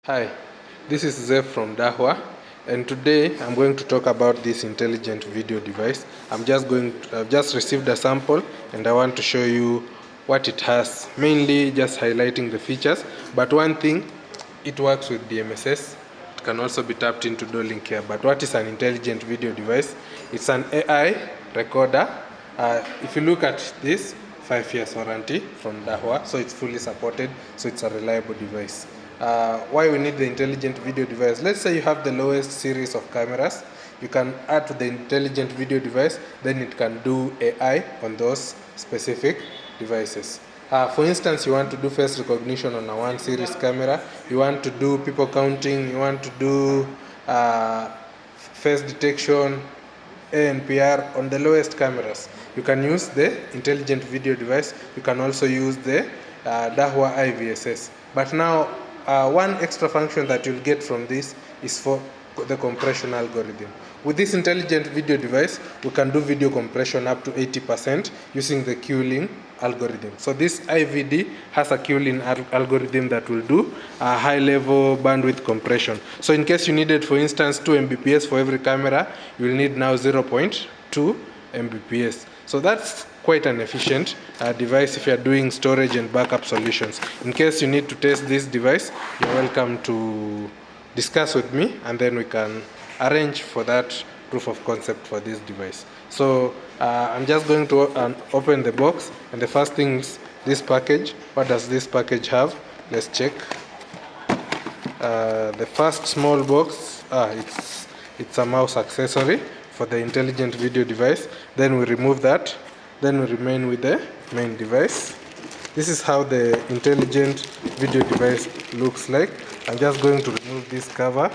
Hi, this is Zef from Dahua, and today I'm going to talk about this intelligent video device. I've just received a sample and I want to show you what it has, mainly just highlighting the features. But one thing, it works with DMSS. It can also be tapped into Dolink here. But what is an intelligent video device? It's an AI recorder. If you look at this, 5 years warranty from Dahua, so it's fully supported, so it's a reliable device. Why we need the intelligent video device? Let's say you have the lowest series of cameras. You can add to the intelligent video device, then it can do AI on those specific devices. For instance, you want to do face recognition on a 1 series camera, you want to do people counting, you want to do face detection, ANPR on the lowest cameras. You can use the intelligent video device. You can also use the Dahua IVSS. But now, one extra function that you'll get from this is for the compression algorithm. With this intelligent video device, we can do video compression up to 80% using the QLIN algorithm. So this IVD has a QLIN algorithm that will do a high-level bandwidth compression. So in case you needed, for instance, 2 Mbps for every camera, you will need now 0.2 Mbps. So that's quite an efficient device if you are doing storage and backup solutions. In case you need to test this device, you're welcome to discuss with me, and then we can arrange for that proof of concept for this device. So I'm just going to open the box, and the first thing is this package. What does this package have? Let's check. The first small box, it's a mouse accessory for the intelligent video device. Then we remove that. Then we remain with the main device. This is how the intelligent video device looks like. I'm just going to remove this cover.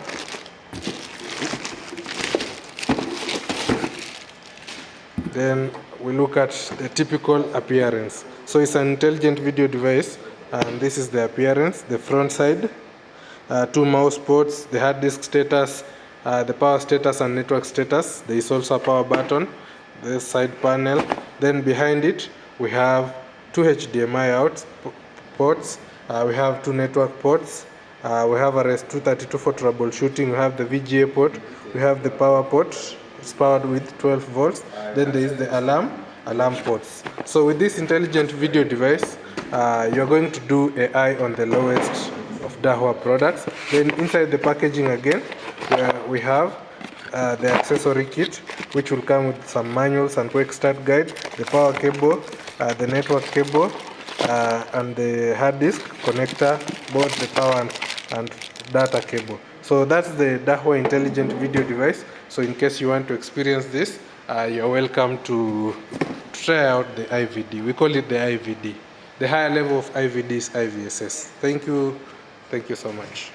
Then we look at the typical appearance. So it's an intelligent video device, and this is the appearance. The front side, 2 mouse ports, the hard disk status, the power status and network status. There is also a power button, the side panel. Then behind it, we have 2 HDMI out ports. We have 2 network ports. We have a RS-232 for troubleshooting. We have the VGA port. We have the power port. It's powered with 12 volts. Then there is the alarm ports. So with this intelligent video device, you're going to do AI on the lowest of Dahua products. Then inside the packaging again, we have the accessory kit, which will come with some manuals and quick start guide, the power cable, the network cable, and the hard disk connector, both the power and data cable. So that's the Dahua intelligent video device. So in case you want to experience this, you're welcome to try out the IVD. We call it the IVD. The higher level of IVD is IVSS. Thank you so much.